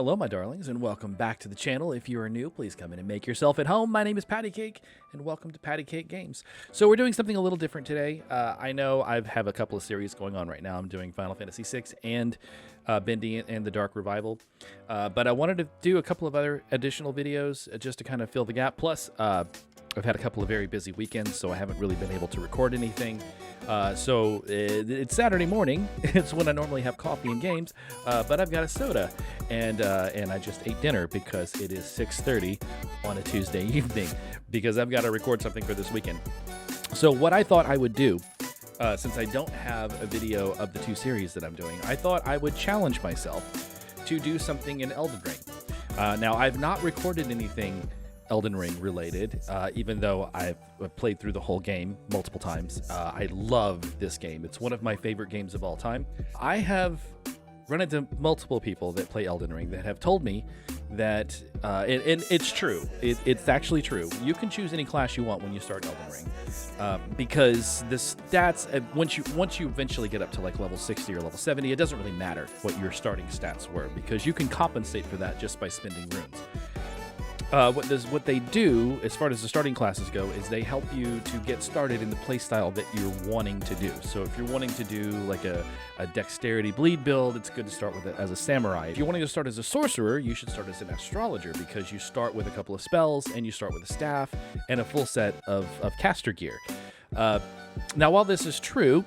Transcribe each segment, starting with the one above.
Hello, my darlings, and welcome back to the channel. If you are new, please come in and make yourself at home. My name is Patty Cake, and welcome to Patty Cake Games. So we're doing something a little different today. I know I have a couple of series going on right now. I'm doing Final Fantasy VI and Bendy and the Dark Revival. But I wanted to do a couple of other additional videos just to kind of fill the gap. Plus, I've had a couple of very busy weekends, so I haven't really been able to record anything. So it's Saturday morning. It's when I normally have coffee and games, but I've got a soda, and I just ate dinner because it is 6:30 on a Tuesday evening because I've got to record something for this weekend. So what I thought I would do, since I don't have a video of the two series that I'm doing, I thought I would challenge myself to do something in Elden Ring. Now, I've not recorded anything Elden Ring related, even though I've played through the whole game multiple times. I love this game. It's one of my favorite games of all time. I have run into multiple people that play Elden Ring that have told me that, and it's true, it's actually true, you can choose any class you want when you start Elden Ring, because the stats, once you eventually get up to like level 60 or level 70, it doesn't really matter what your starting stats were, because you can compensate for that just by spending runes. What they do, as far as the starting classes go, is they help you to get started in the playstyle that you're wanting to do. So if you're wanting to do like a dexterity bleed build, it's good to start with it as a samurai. If you're wanting to start as a sorcerer, you should start as an astrologer, because you start with a couple of spells and you start with a staff and a full set of caster gear. Now, while this is true,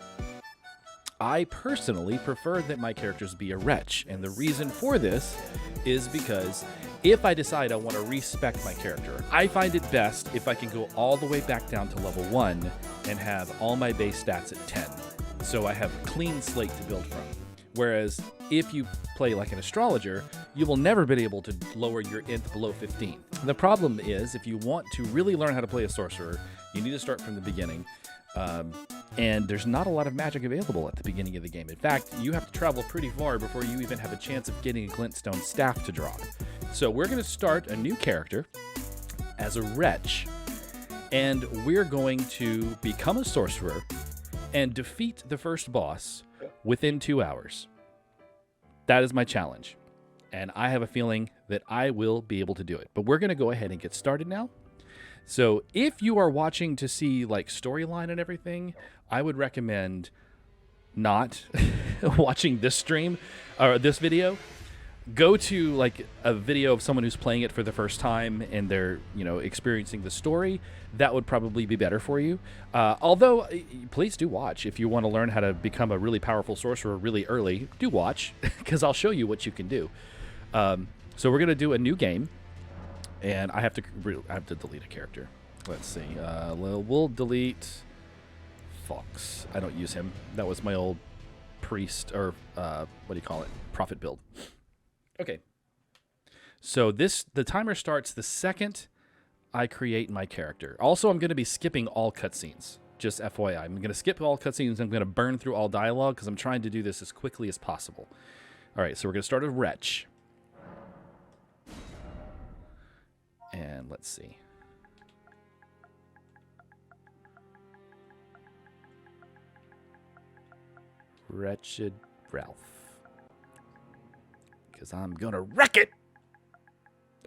I personally prefer that my characters be a wretch, and the reason for this is because if I decide I want to respec my character, I find it best if I can go all the way back down to level 1 and have all my base stats at 10, so I have a clean slate to build from. Whereas if you play like an astrologer, you will never be able to lower your int below 15. The problem is, if you want to really learn how to play a sorcerer, you need to start from the beginning. And there's not a lot of magic available at the beginning of the game. In fact, you have to travel pretty far before you even have a chance of getting a glintstone staff to drop. So we're going to start a new character as a wretch, and we're going to become a sorcerer and defeat the first boss within 2 hours. That is my challenge, and I have a feeling that I will be able to do it. But we're going to go ahead and get started now. So if you are watching to see like storyline and everything, I would recommend not watching this stream or this video. Go to like a video of someone who's playing it for the first time and they're, experiencing the story. That would probably be better for you. Although, please do watch. If you want to learn how to become a really powerful sorcerer really early, do watch, because I'll show you what you can do. So we're going to do a new game. And I have to delete a character. Let's see. We'll delete Fox. I don't use him. That was my old priest, or what do you call it? Prophet build. Okay. So the timer starts the second I create my character. Also, I'm going to be skipping all cutscenes. Just FYI. I'm going to skip all cutscenes. I'm going to burn through all dialogue because I'm trying to do this as quickly as possible. All right, so we're going to start with Wretch. And let's see. Wretched Ralph. Because I'm gonna wreck it!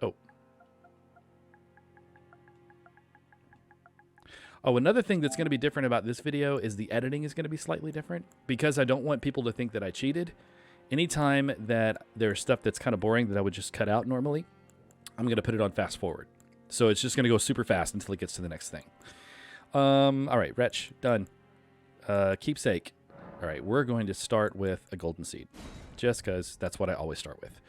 Oh. Oh, another thing that's going to be different about this video is the editing is going to be slightly different. Because I don't want people to think that I cheated. Anytime that there's stuff that's kind of boring that I would just cut out normally, I'm going to put it on fast forward. So it's just going to go super fast until it gets to the next thing. All right, Wretch, done. Keepsake. All right, we're going to start with a golden seed, just because that's what I always start with.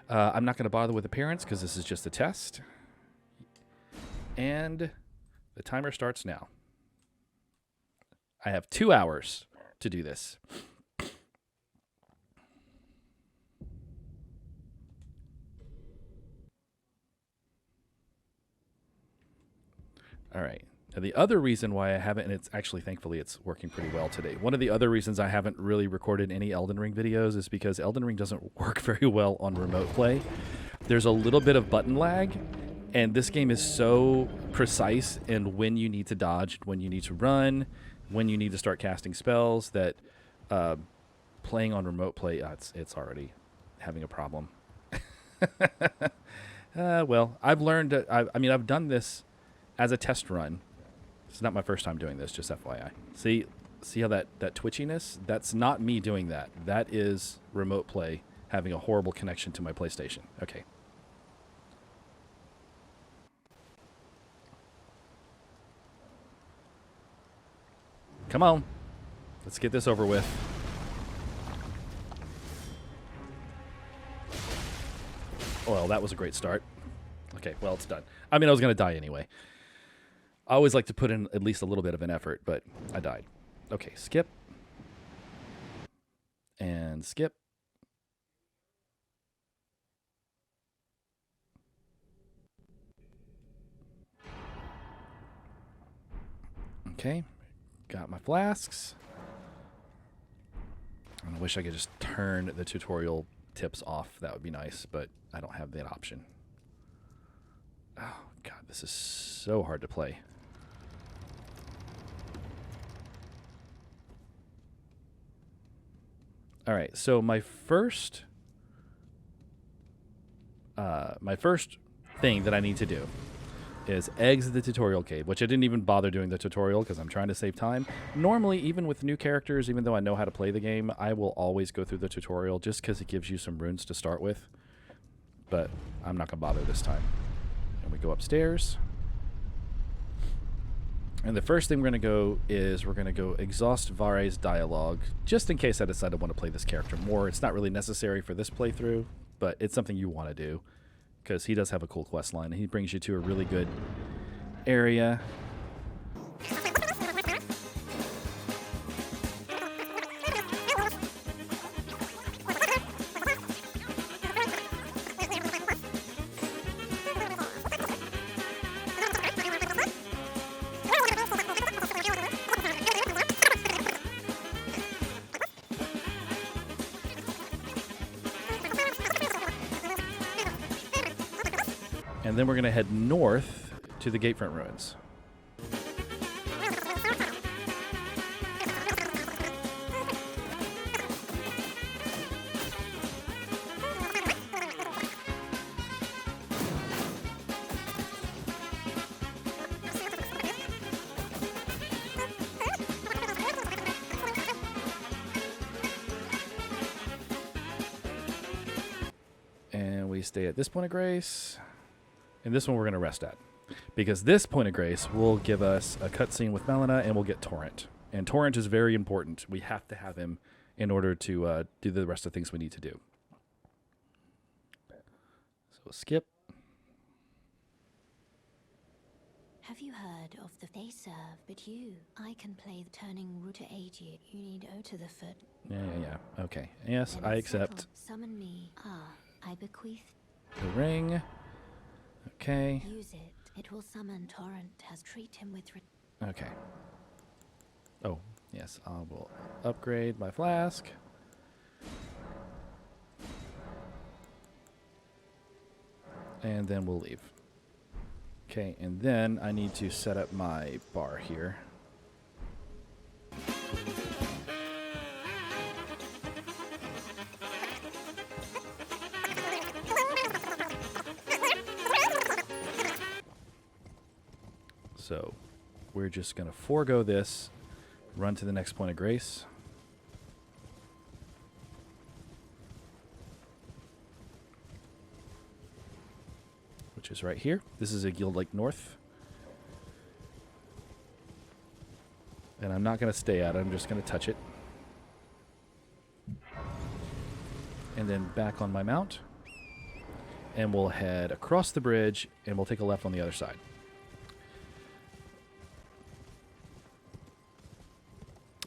I'm not going to bother with appearance because this is just a test. And the timer starts now. I have 2 hours to do this. All right. Now, the other reason why I haven't, and it's actually, thankfully, it's working pretty well today. One of the other reasons I haven't really recorded any Elden Ring videos is because Elden Ring doesn't work very well on remote play. There's a little bit of button lag, and this game is so precise in when you need to dodge, when you need to run, when you need to start casting spells, that playing on remote play, it's already having a problem. Well, I've learned. I mean, I've done this as a test run. It's not my first time doing this, just FYI. See how that twitchiness? That's not me doing that. That is remote play having a horrible connection to my PlayStation. Okay. Come on. Let's get this over with. Well, that was a great start. Okay, well, it's done. I mean, I was going to die anyway. I always like to put in at least a little bit of an effort, but I died. Okay, skip. And skip. Okay, got my flasks. And I wish I could just turn the tutorial tips off. That would be nice, but I don't have that option. Oh, God, this is so hard to play. All right, so my first thing that I need to do is exit the tutorial cave, which I didn't even bother doing the tutorial because I'm trying to save time. Normally, even with new characters, even though I know how to play the game, I will always go through the tutorial just because it gives you some runes to start with. But I'm not going to bother this time. And we go upstairs. And the first thing we're going to go is we're going to go exhaust Vare's dialogue, just in case I decide I want to play this character more. It's not really necessary for this playthrough, but it's something you want to do because he does have a cool quest line. He brings you to a really good area. And then we're going to head north to the Gatefront Ruins. And we stay at this point of grace. And this one we're going to rest at. Because this point of grace will give us a cutscene with Melina, and we'll get Torrent. And Torrent is very important. We have to have him in order to do the rest of the things we need to do. So skip. Have you heard of the they serve, but I can play the turning route to aid you. You need O to the foot. Yeah. Okay. Yes, I accept. Summon me. I bequeath The ring. Okay. Use it. It will summon Torrent. Has treat him with. Okay. Oh, yes. I will upgrade my flask. And then we'll leave. Okay, and then I need to set up my bar here. So we're just going to forego this, run to the next point of grace. Which is right here. This is a Guild Lake North. And I'm not going to stay at it. I'm just going to touch it. And then back on my mount. And we'll head across the bridge, and we'll take a left on the other side.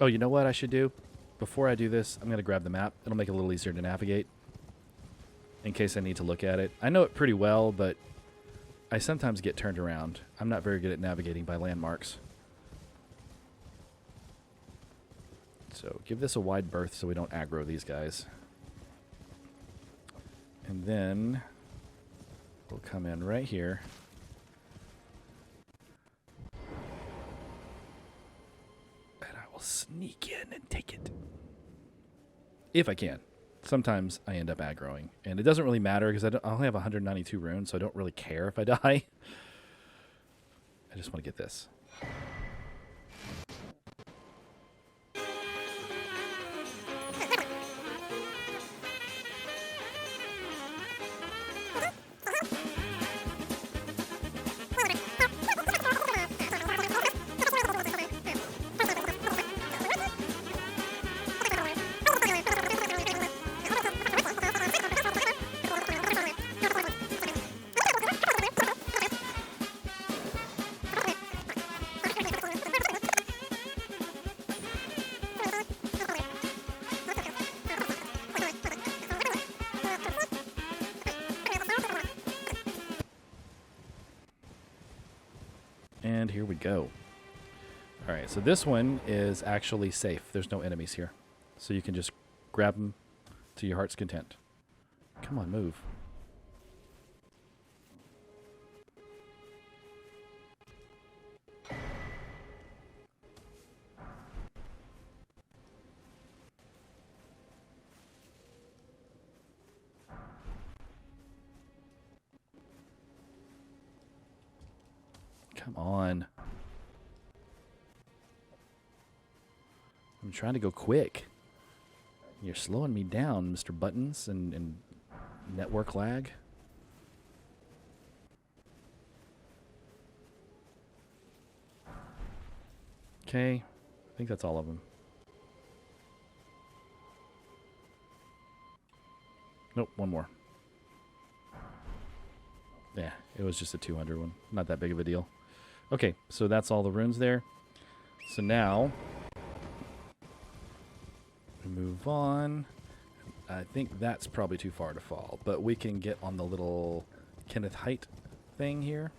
Oh, you know what I should do? Before I do this, I'm going to grab the map. It'll make it a little easier to navigate in case I need to look at it. I know it pretty well, but I sometimes get turned around. I'm not very good at navigating by landmarks. So give this a wide berth so we don't aggro these guys. And then we'll come in right here. Sneak in and take it. If I can. sometimes I end up aggroing. And it doesn't really matter because I only have 192 runes, so I don't really care if I die. I just want to get this. And here we go. All right, so this one is actually safe. There's no enemies here. So you can just grab them to your heart's content. Come on, move. Come on. I'm trying to go quick. You're slowing me down, Mr. Buttons and network lag. Okay. I think that's all of them. Nope, one more. Yeah, it was just a 200 one. Not that big of a deal. Okay, so that's all the runes there. So now we move on. I think that's probably too far to fall, but we can get on the little Kenneth Height thing here.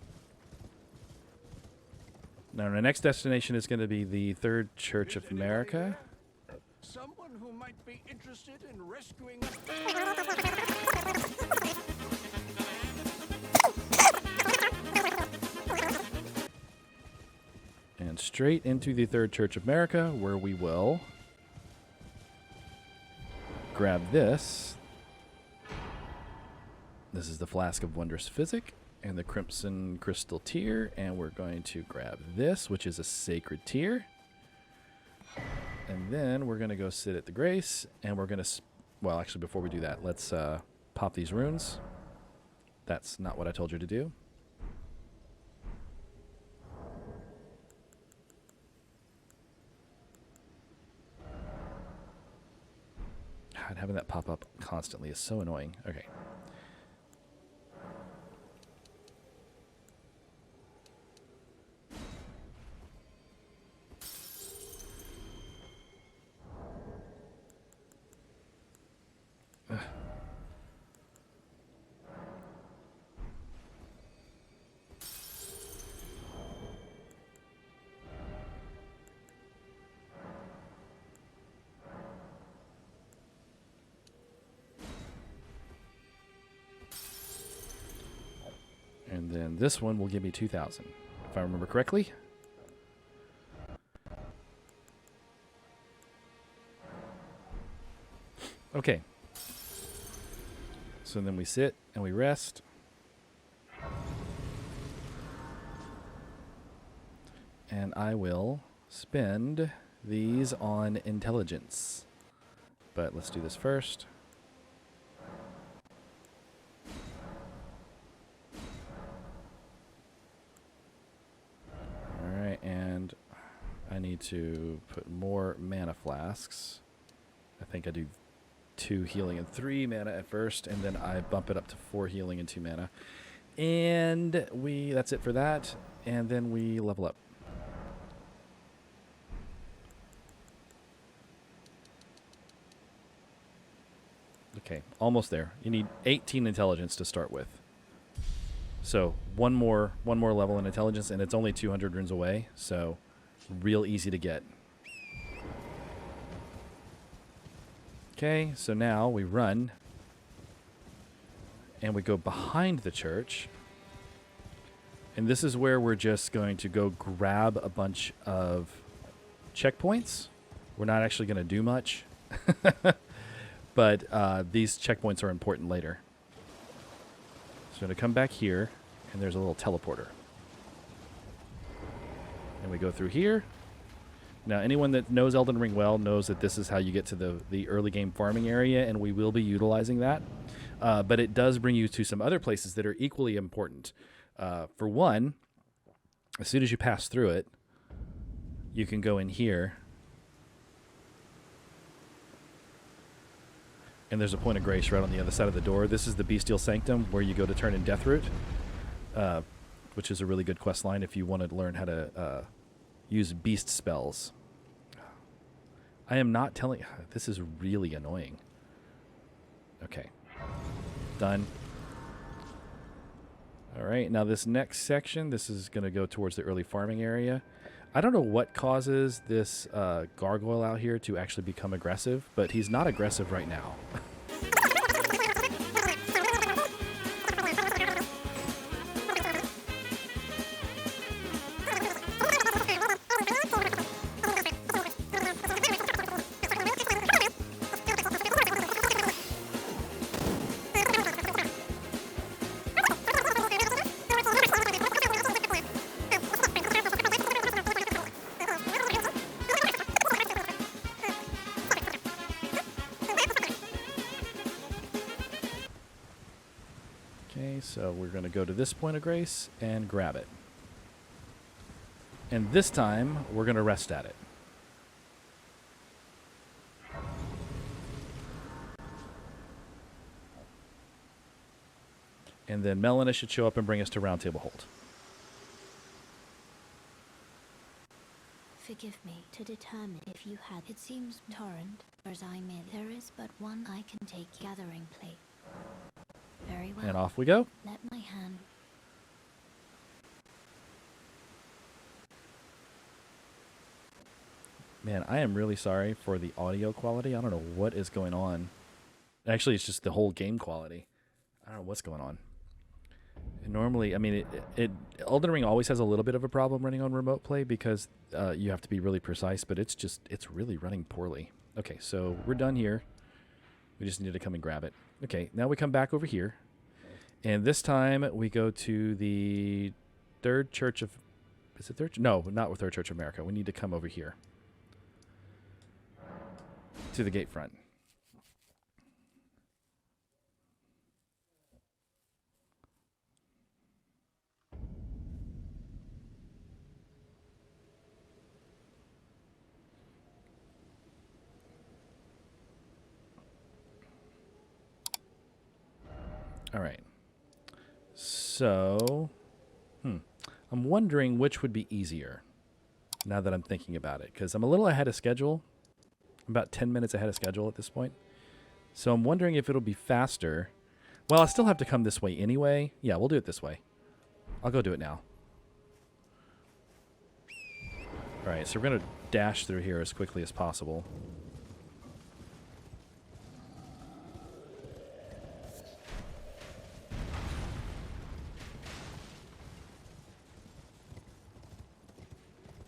Now, our next destination is going to be the Third Church of America. Someone who might be interested in rescuing. And straight into the Third Church of America, where we will grab this. This is the Flask of Wondrous Physic and the Crimson Crystal Tear, and we're going to grab this, which is a Sacred Tear. And then we're going to go sit at the Grace, and we're going to... Well, actually, before we do that, let's pop these runes. That's not what I told you to do. God, having that pop up constantly is so annoying. Okay. And then this one will give me 2,000, if I remember correctly. Okay. So then we sit and we rest. And I will spend these on intelligence. But let's do this first. And I need to put more mana flasks. I think I do 2 healing and 3 mana at first, and then I bump it up to 4 healing and 2 mana. And that's it for that, and then we level up. Okay, almost there. You need 18 intelligence to start with. So one more level in intelligence, and it's only 200 runes away, so real easy to get. Okay, so now we run, and we go behind the church, and this is where we're just going to go grab a bunch of checkpoints. We're not actually going to do much. but these checkpoints are important later. So I'm going to come back here, and there's a little teleporter. And we go through here. Now, anyone that knows Elden Ring well knows that this is how you get to the early game farming area, and we will be utilizing that. But it does bring you to some other places that are equally important. For one, as soon as you pass through it, you can go in here. And there's a point of grace right on the other side of the door. This is the Bestial Sanctum, where you go to turn in Deathroot, which is a really good quest line if you want to learn how to use beast spells. I am not telling... This is really annoying. Okay. Done. All right, now this next section, this is going to go towards the early farming area. I don't know what causes this gargoyle out here to actually become aggressive, but he's not aggressive right now. So we're going to go to this point of grace and grab it. And this time, we're going to rest at it. And then Melina should show up and bring us to Round Table Hold. Forgive me to determine if you had. It seems torrent, as I may. There is but one I can take. Gathering plate. Very well. And off we go. Let my hand. Man, I am really sorry for the audio quality. I don't know what is going on. Actually, it's just the whole game quality. I don't know what's going on. And normally, I mean, Elden Ring always has a little bit of a problem running on remote play because you have to be really precise, but it's really running poorly. Okay, so we're done here. We just need to come and grab it. Okay, now we come back over here. And this time we go to the Third Church of... Is it Third? No, not Third Church of America. We need to come over here. To the gate front. All right. So, I'm wondering which would be easier now that I'm thinking about it, because I'm a little ahead of schedule. I'm about 10 minutes ahead of schedule at this point. So I'm wondering if it'll be faster. Well, I still have to come this way anyway. Yeah, we'll do it this way. I'll go do it now. All right, so we're going to dash through here as quickly as possible.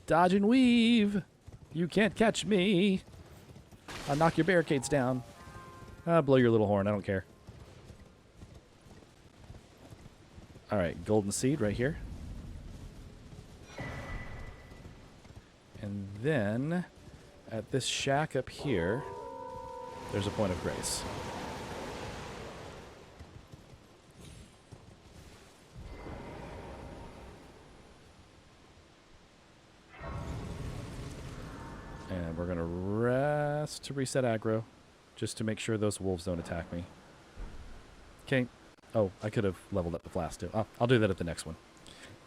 Dodge and weave. You can't catch me. I'll knock your barricades down. Blow your little horn. I don't care. All right, golden seed right here. And then at this shack up here, there's a point of grace. And we're going to rest to reset aggro, just to make sure those wolves don't attack me. Okay. Oh, I could have leveled up the flask too. I'll do that at the next one.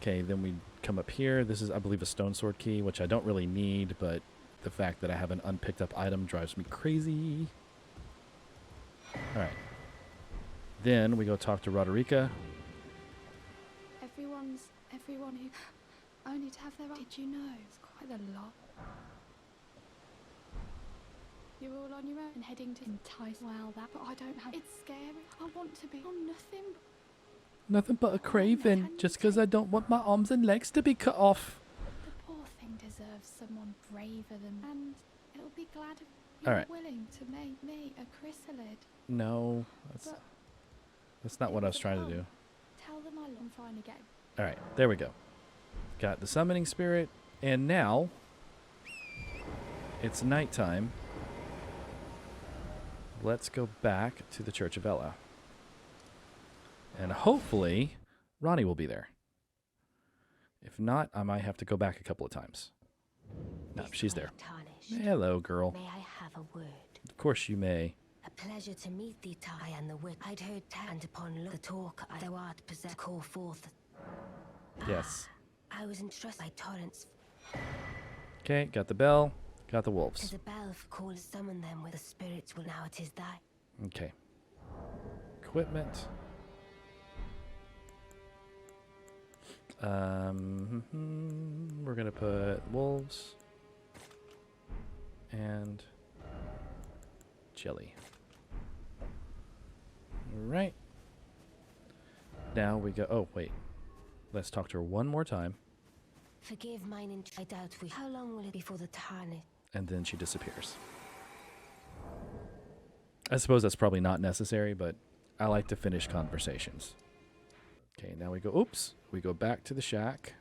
Okay, then we come up here. This is, I believe, a stone sword key, which I don't really need, but the fact that I have an unpicked up item drives me crazy. All right. Then we go talk to Roderica. Everyone who only to have their... Did you know? It's quite a lot. You're all on your own and heading to entice. Well, that, but I don't have... It's scary. I want to be on nothing. Nothing but a craven, just because I don't want my arms and legs to be cut off. The poor thing deserves someone braver than... And it'll be glad of... You're right. willing to make me a chrysalid. No, But that's not what I was trying to do. tell them I'm fine again. All right, there we go. Got the summoning spirit, and now it's nighttime. Let's go back to the Church of Ella. And hopefully, Ronnie will be there. If not, I might have to go back a couple of times. No, she's there. Hello, girl. May I have a word? Of course you may. A pleasure to meet thee, Tai and the wit. I'd heard and upon the talk thou art possessed, call forth. Yes. I was entrusted by torrents. Okay, got the bell, got the Tis wolves. a bell for call summon them with the spirits will now it is thy. Okay. Equipment. We're gonna put wolves and jelly. Right. Now we go. Oh wait, let's talk to her one more time, Forgive mine I doubt we. How long will it be for the tarnish? and then she disappears. I suppose that's probably not necessary, but I like to finish conversations. Okay, now we go. Oops, we go back to the shack.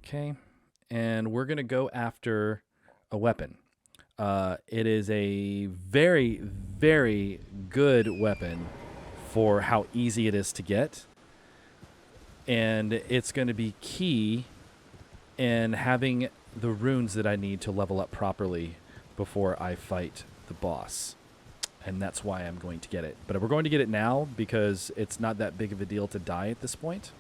Okay, and we're gonna go after a weapon. It is a very, very good weapon for how easy it is to get, and it's going to be key in having the runes that I need to level up properly before I fight the boss. And that's why I'm going to get it. But we're going to get it now because it's not that big of a deal to die at this point.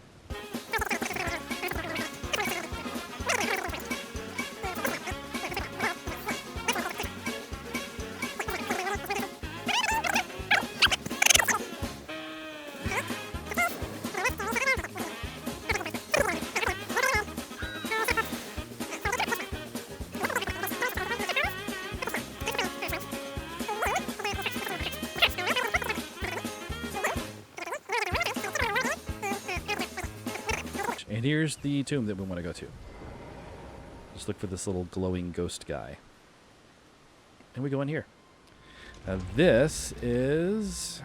And here's the tomb that we want to go to. Just look for this little glowing ghost guy. And we go in here. Now this is...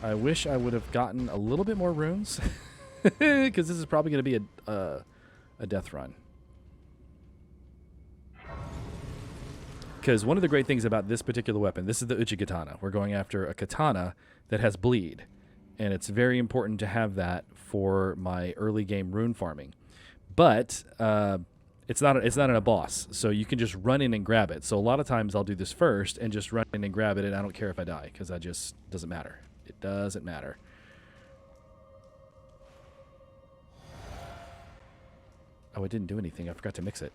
I wish I would have gotten a little bit more runes. Because this is probably going to be a death run. Because one of the great things about this particular weapon, this is the Uchigatana. We're going after a katana that has bleed. And it's very important to have that for my early game rune farming. But it's not in a boss, so you can just run in and grab it. So a lot of times I'll do this first and just run in and grab it, and I don't care if I die, because that just doesn't matter. It doesn't matter. Oh, it didn't do anything. I forgot to mix it.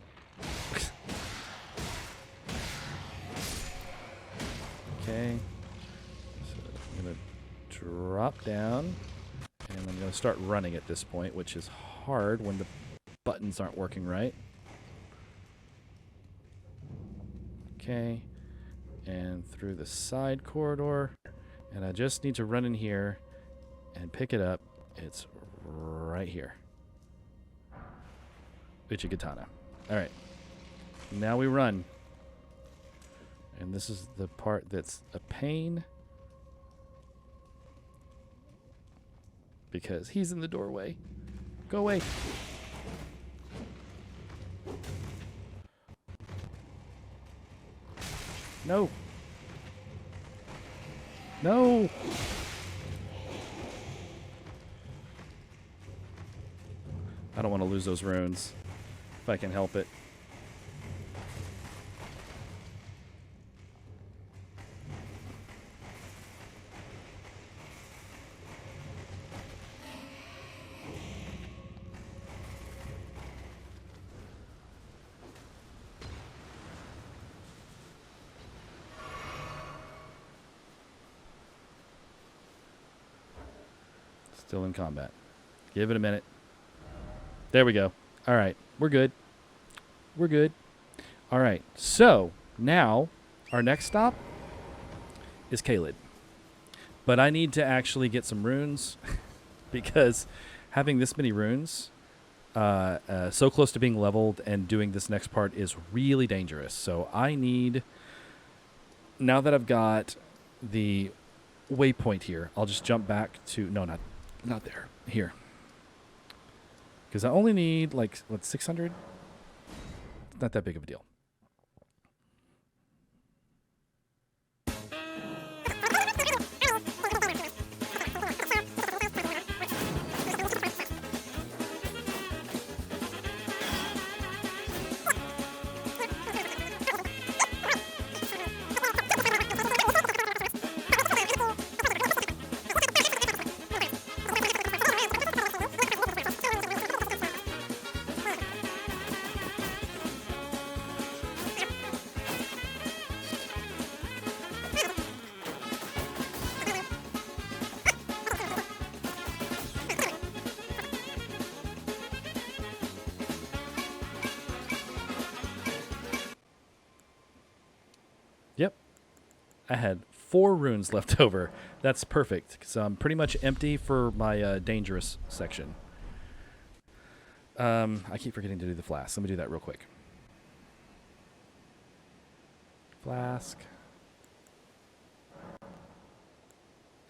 Okay. So I'm going to drop down, and I'm going to start running at this point, which is hard when the buttons aren't working right. Okay. And through the side corridor, and I just need to run in here and pick it up. It's right here. Uchigatana. All right. Now we run. And this is the part that's a pain. Because he's in the doorway. Go away. No. No. I don't want to lose those runes if I can help it. Still in combat. Give it a minute. There we go. All right. We're good. We're good. All right. So now our next stop is Caelid. But I need to actually get some runes because having this many runes so close to being leveled, and doing this next part is really dangerous. So I need, now that I've got the waypoint here, I'll just jump back to, no, not there, here. Because I only need, like, what, 600? It's not that big of a deal. Yep. I had 4 runes left over. That's perfect, because I'm pretty much empty for my dangerous section. I keep forgetting to do the flask. Let me do that real quick. Flask.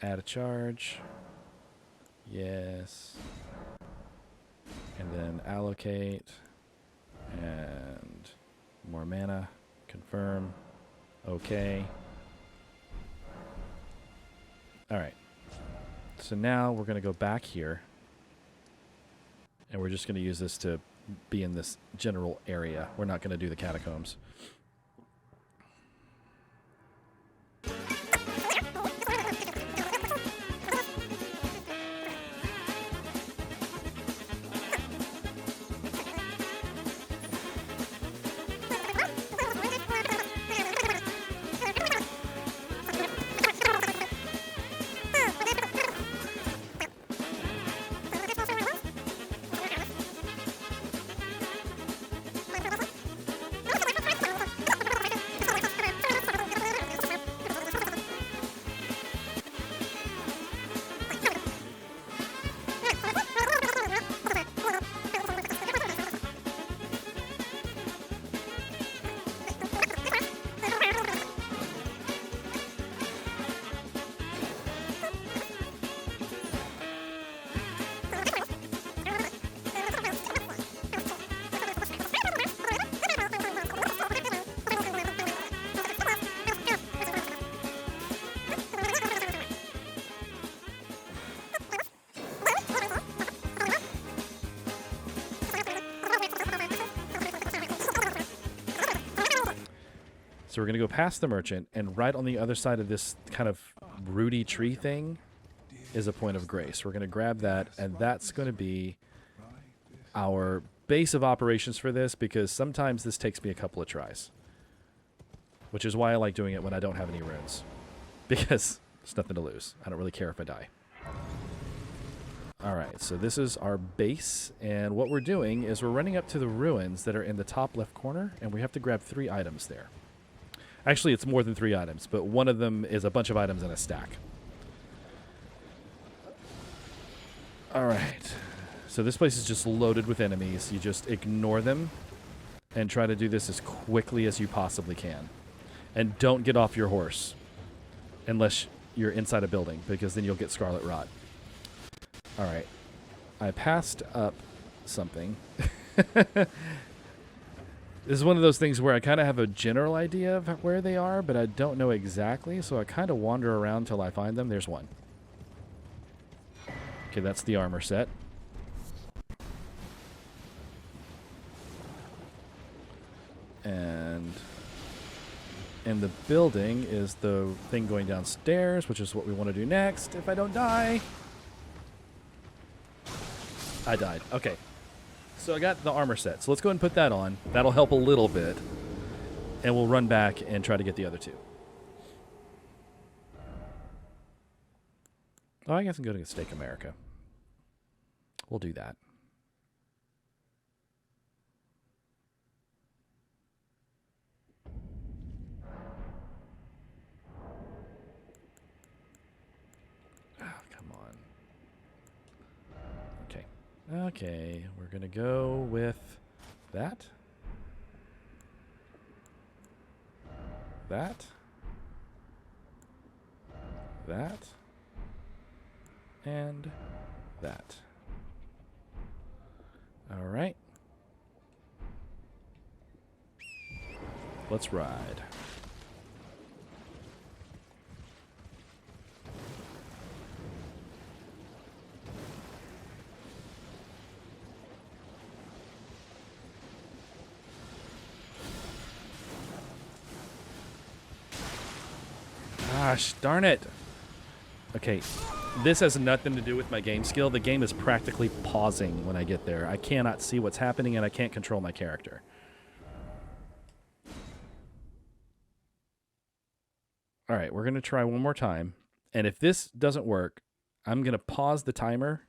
Add a charge. Yes. And then allocate. And more mana. Confirm. Okay. Alright. So now we're going to go back here. And we're just going to use this to be in this general area. We're not going to do the catacombs. So we're going to go past the merchant, and right on the other side of this kind of rooty tree thing is a point of grace. We're going to grab that, and that's going to be our base of operations for this, because sometimes this takes me a couple of tries. Which is why I like doing it when I don't have any runes. Because there's nothing to lose. I don't really care if I die. Alright, so this is our base, and what we're doing is we're running up to the ruins that are in the top left corner, and we have to grab 3 items there. Actually, it's more than 3 items, but one of them is a bunch of items in a stack. Alright, so this place is just loaded with enemies. You just ignore them and try to do this as quickly as you possibly can. And don't get off your horse unless you're inside a building, because then you'll get Scarlet Rot. Alright, I passed up something. This is one of those things where I kind of have a general idea of where they are, but I don't know exactly, so I kind of wander around till I find them. There's one. Okay, that's the armor set. And in the building is the thing going downstairs, which is what we want to do next if I don't die. I died. Okay. So I got the armor set. So let's go ahead and put that on. That'll help a little bit. And we'll run back and try to get the other 2. Oh, I guess I'm going to Stake America. We'll do that. Oh, come on. Okay. Okay, we're going to go with that. That. That. And that. All right. Let's ride. Gosh, darn it. Okay, this has nothing to do with my game skill. The game is practically pausing when I get there. I cannot see what's happening, and I can't control my character. All right, we're going to try one more time. And if this doesn't work, I'm going to pause the timer.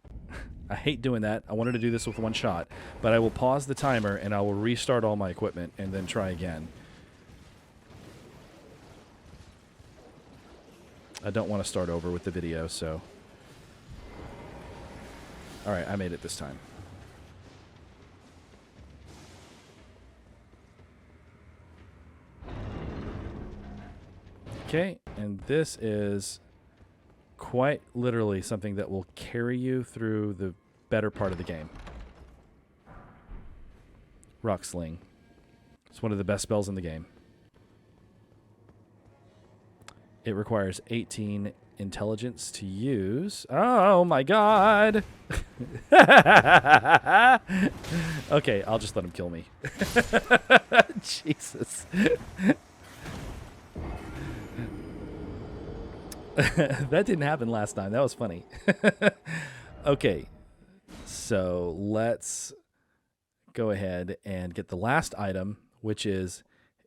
I hate doing that. I wanted to do this with one shot. But I will pause the timer, and I will restart all my equipment and then try again. I don't want to start over with the video, so... Alright, I made it this time. Okay, and this is quite literally something that will carry you through the better part of the game. Rock Sling. It's one of the best spells in the game. It requires 18 intelligence to use. Oh my god! Okay, I'll just let him kill me. Jesus. That didn't happen last time. That was funny. Okay, so let's go ahead and get the last item, which is,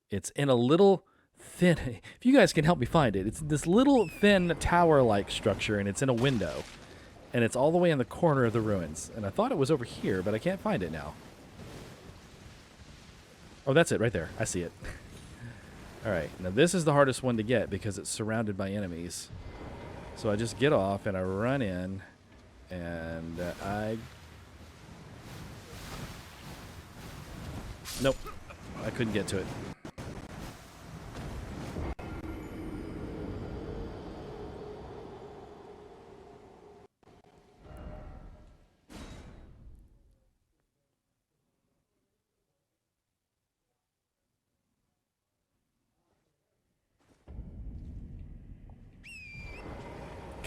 it's in a little thin, if you guys can help me find it, it's this little thin tower-like structure, and it's in a window, and it's all the way in the corner of the ruins, and I thought it was over here, but I can't find it now. Oh, that's it right there. I see it. All right, now this is the hardest one to get because it's surrounded by enemies. So I just get off and I run in, and nope, I couldn't get to it.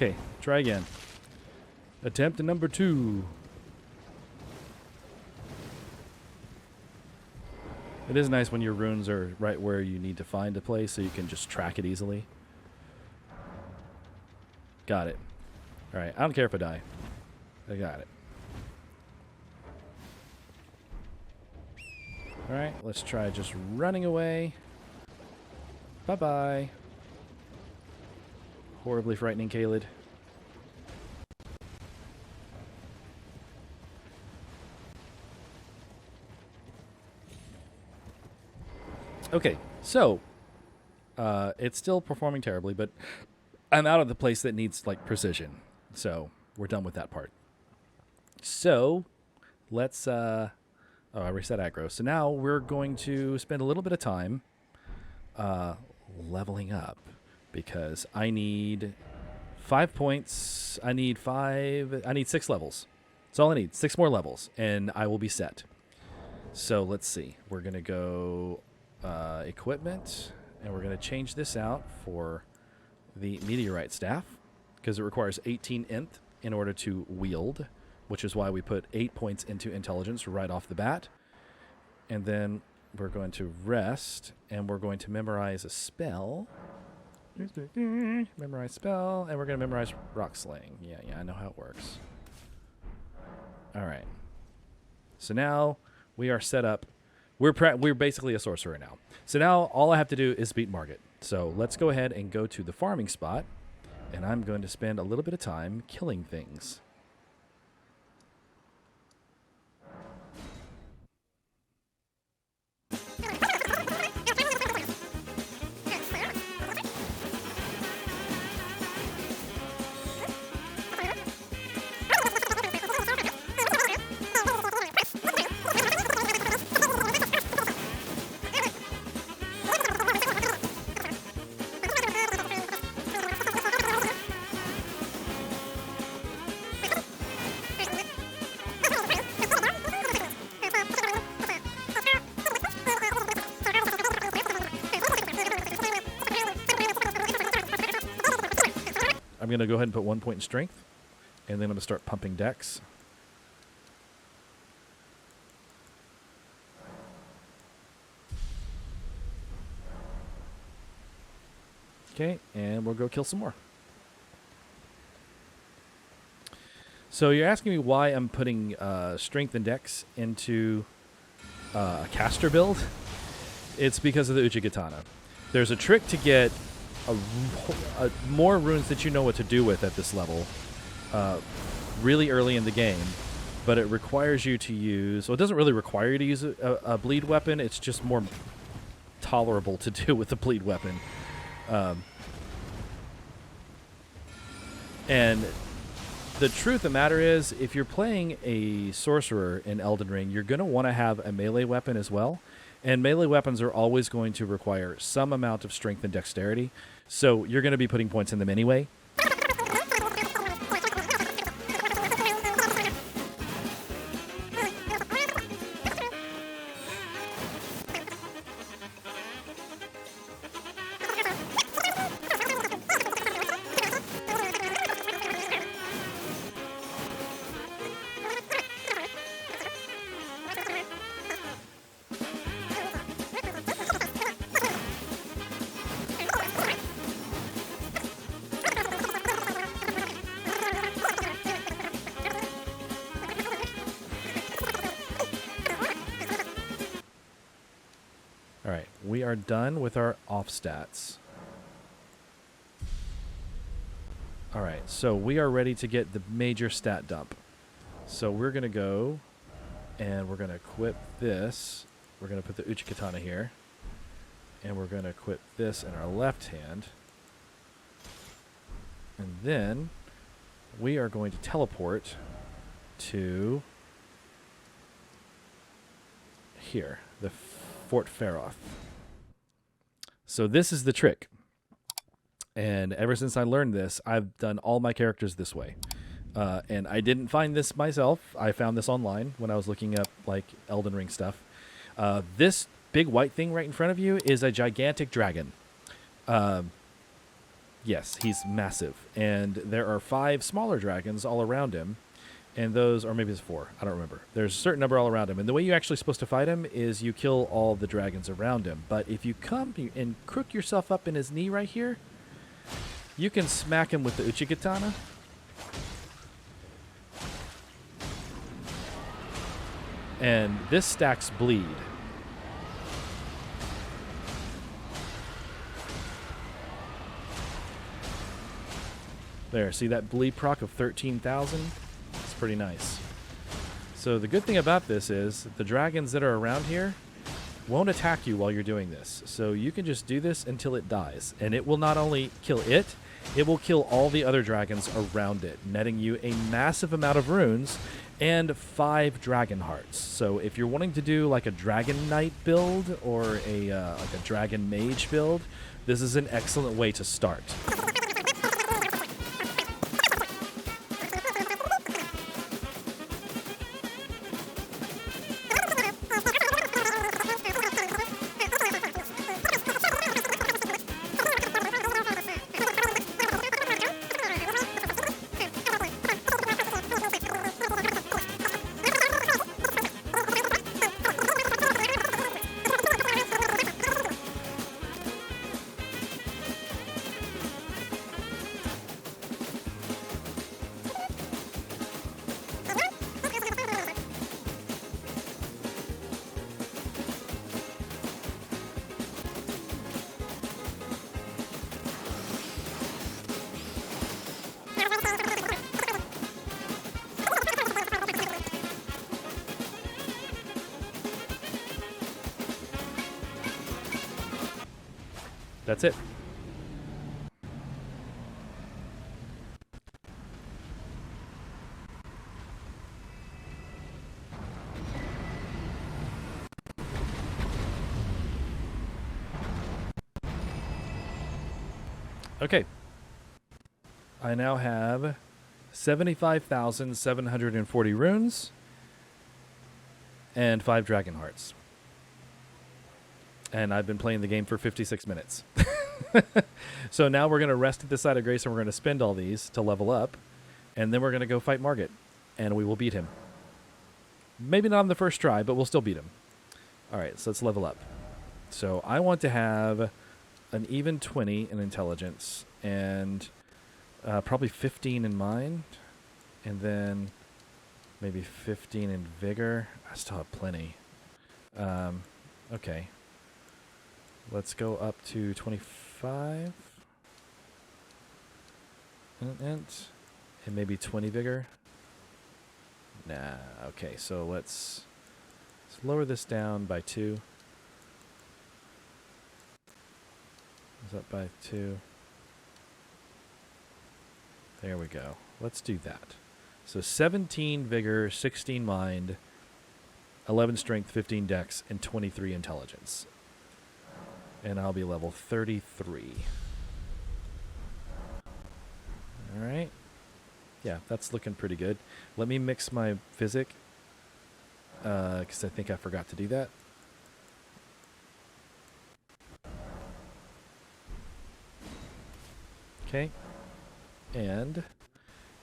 Okay, try again. Attempt number 2. It is nice when your runes are right where you need to find a place so you can just track it easily. Got it. Alright, I don't care if I die. I got it. Alright, let's try just running away. Bye-bye. Horribly frightening, Caled. Okay, so it's still performing terribly, but I'm out of the place that needs like precision. So we're done with that part. So let's oh, I reset aggro. So now we're going to spend a little bit of time leveling up, because I need 5 points. I need 6 levels. That's all I need. 6 more levels, and I will be set. So let's see. We're going to go equipment, and we're going to change this out for the meteorite staff, because it requires 18 inth in order to wield, which is why we put 8 points into intelligence right off the bat. And then we're going to rest, and we're going to memorize a spell. Memorize spell, and we're going to memorize rock slaying. Yeah, I know how it works. All right. So now we are set up. We're basically a sorcerer now. So now all I have to do is beat Margit. So let's go ahead and go to the farming spot, and I'm going to spend a little bit of time killing things. I'm going to go ahead and put 1 point in strength, and then I'm going to start pumping dex. Okay, and we'll go kill some more. So you're asking me why I'm putting strength and dex into a caster build? It's because of the Uchigatana. There's a trick to get more runes that you know what to do with at this level really early in the game, but it requires you to use... Well, it doesn't really require you to use a bleed weapon. It's just more tolerable to do with a bleed weapon. And the truth of the matter is, if you're playing a sorcerer in Elden Ring, you're going to want to have a melee weapon as well. And melee weapons are always going to require some amount of strength and dexterity. So you're going to be putting points in them anyway. Alright, we are done with our off stats. Alright, so we are ready to get the major stat dump. So we're going to go and we're going to equip this. We're going to put the Uchigatana here. And we're going to equip this in our left hand. And then we are going to teleport to here, the Fort Feroth. So this is the trick. And ever since I learned this, I've done all my characters this way. And I didn't find this myself. I found this online when I was looking up like Elden Ring stuff. This big white thing right in front of you is a gigantic dragon. Yes, he's massive. And there are 5 smaller dragons all around him. And those, or maybe it's 4, I don't remember. There's a certain number all around him. And the way you're actually supposed to fight him is you kill all the dragons around him. But if you come and crook yourself up in his knee right here, you can smack him with the Uchigatana. And this stacks bleed. There, see that bleed proc of 13,000? It's pretty nice. So the good thing about this is the dragons that are around here won't attack you while you're doing this. So you can just do this until it dies. And it will not only kill it, it will kill all the other dragons around it, netting you a massive amount of runes and 5 dragon hearts. So if you're wanting to do like a dragon knight build or a like a dragon mage build, this is an excellent way to start. That's it. Okay. I now have 75,740 runes and 5 dragon hearts. And I've been playing the game for 56 minutes. So now we're going to rest at the side of grace, and we're going to spend all these to level up, and then we're going to go fight Margit, and we will beat him. Maybe not on the first try, but we'll still beat him. All right, so let's level up. So I want to have an even 20 in intelligence, and probably 15 in mind, and then maybe 15 in vigor. I still have plenty. Okay. Let's go up to 25. And maybe 20 vigor. Nah, okay, so let's lower this down by 2. Is up by 2. There we go. Let's do that. So 17 vigor, 16 mind, 11 strength, 15 dex, and 23 intelligence. And I'll be level 33. All right. Yeah, that's looking pretty good. Let me mix my physic, because I think I forgot to do that. Okay. And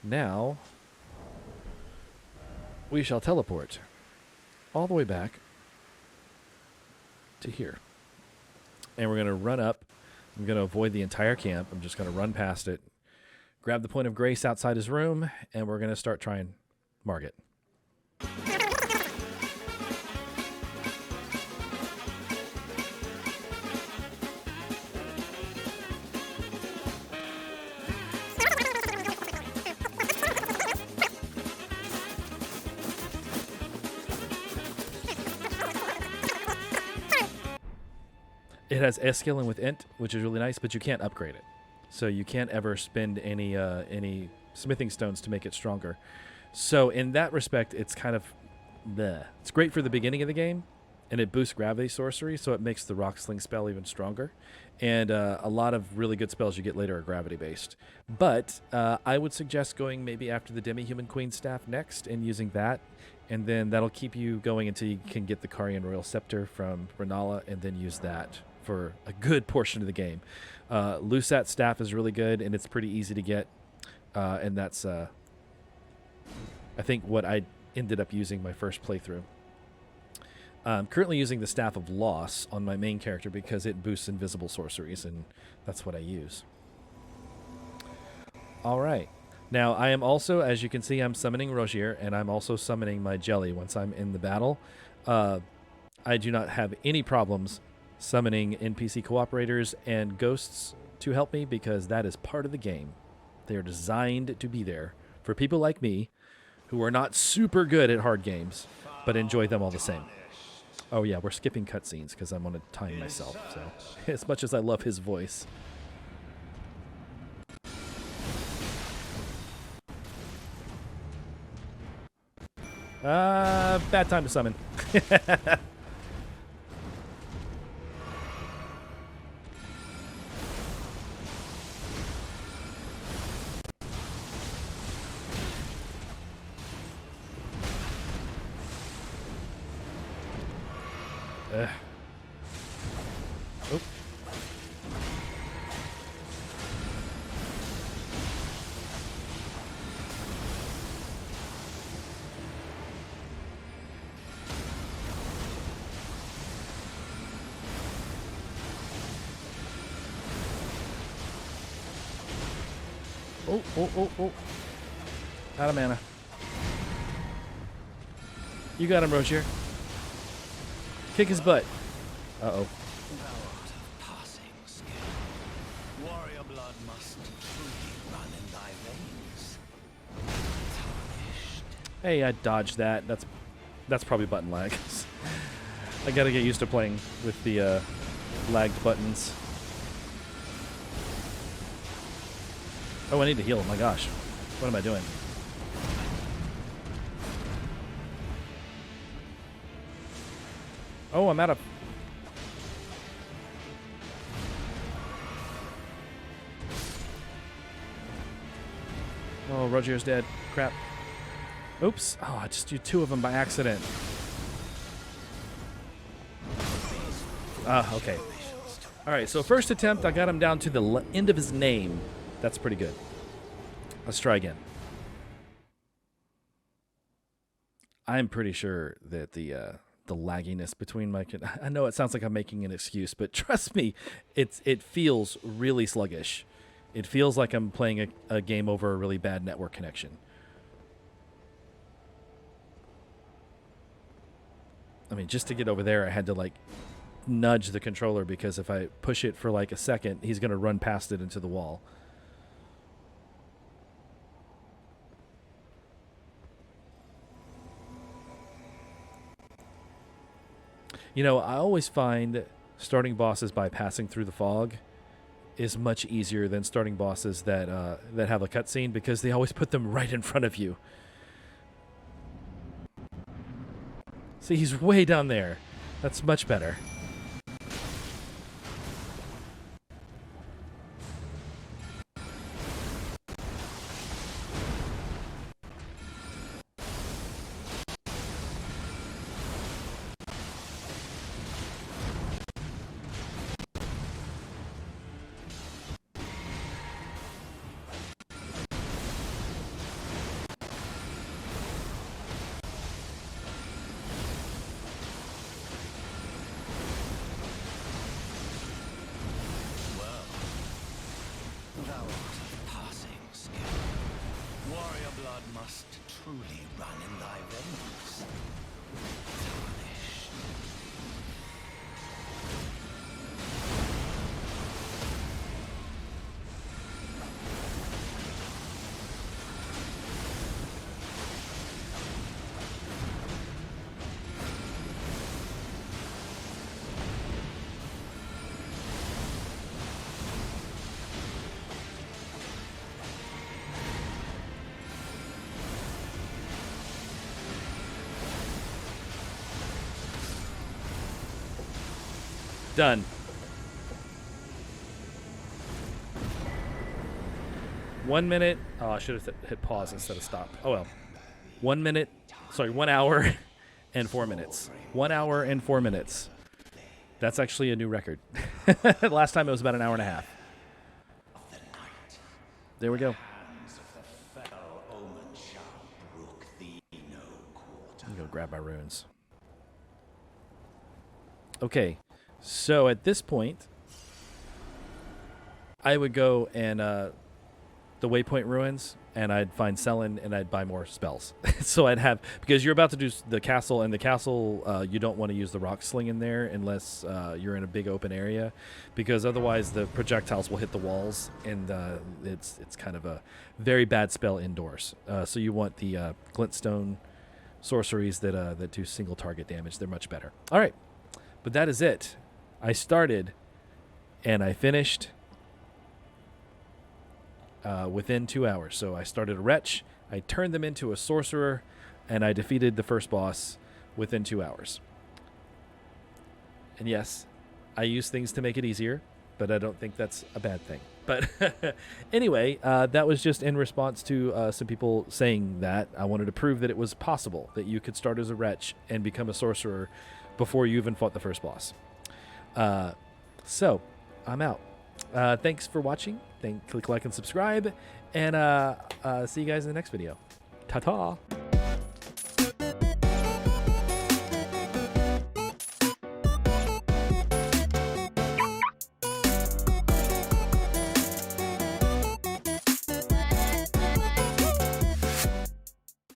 now we shall teleport all the way back to here. And we're going to run up. I'm going to avoid the entire camp. I'm just going to run past it, grab the point of grace outside his room, and we're going to start trying Margit. It has S scaling with int, which is really nice, but you can't upgrade it. So you can't ever spend any smithing stones to make it stronger. So in that respect, it's kind of bleh. It's great for the beginning of the game, and it boosts gravity sorcery, so it makes the rock sling spell even stronger. And a lot of really good spells you get later are gravity based. But I would suggest going maybe after the Demi-Human Queen staff next and using that. And then that'll keep you going until you can get the Carian Royal Scepter from Renala, and then use that for a good portion of the game. Lusat staff is really good, and it's pretty easy to get. And that's, I think, what I ended up using my first playthrough. I'm currently using the Staff of Loss on my main character because it boosts invisible sorceries, and that's what I use. All right. Now, I am also, as you can see, I'm summoning Rogier, and I'm also summoning my Jelly once I'm in the battle. I do not have any problems summoning NPC cooperators and ghosts to help me because that is part of the game. They are designed to be there for people like me who are not super good at hard games, but enjoy them all the same. Oh yeah, we're skipping cutscenes because I'm on a time myself, so as much as I love his voice. Bad time to summon. Oh. Oh. Out of mana. You got him, Rogier. Kick his butt. Uh-oh. Passing skill. Warrior blood must truly run in thy veins. Tarnished. Hey, I dodged that. That's probably button lag. I gotta get used to playing with the lagged buttons. Oh, I need to heal. My gosh. What am I doing? Oh, I'm out of... Oh, Rogier's dead. Crap. Oops. Oh, I just used 2 of them by accident. Ah, okay. All right, so first attempt, I got him down to the end of his name. That's pretty good. Let's try again. I'm pretty sure that the lagginess between my... I know it sounds like I'm making an excuse, but trust me, it feels really sluggish. It feels like I'm playing a game over a really bad network connection. I mean, just to get over there, I had to, like, nudge the controller because if I push it for, like, a second, he's going to run past it into the wall. You know, I always find starting bosses by passing through the fog is much easier than starting bosses that have a cutscene because they always put them right in front of you. See, he's way down there. That's much better. Thou art of passing skill. Warrior blood must truly run in thy veins. Tarnished. Done. One minute. Oh, I should have hit pause instead of stop. Oh well. 1 minute. Sorry, 1 hour and 4 minutes. 1 hour and 4 minutes. That's actually a new record. Last time it was about an hour and a half. There we go. I'm gonna go grab my runes. Okay. So at this point, I would go and the Waypoint Ruins, and I'd find Selin, and I'd buy more spells. So I'd have, because you're about to do the castle, and the castle, you don't want to use the rock sling in there unless you're in a big open area, because otherwise the projectiles will hit the walls, and it's kind of a very bad spell indoors. So you want the glintstone sorceries that do single target damage. They're much better. All right, but that is it. I started and I finished within 2 hours. So I started a Wretch, I turned them into a Sorcerer, and I defeated the first boss within 2 hours. And yes, I use things to make it easier, but I don't think that's a bad thing. But anyway, that was just in response to some people saying that. I wanted to prove that it was possible that you could start as a Wretch and become a Sorcerer before you even fought the first boss. So I'm out. Thanks for watching. Click like and subscribe, and see you guys in the next video. Ta-ta.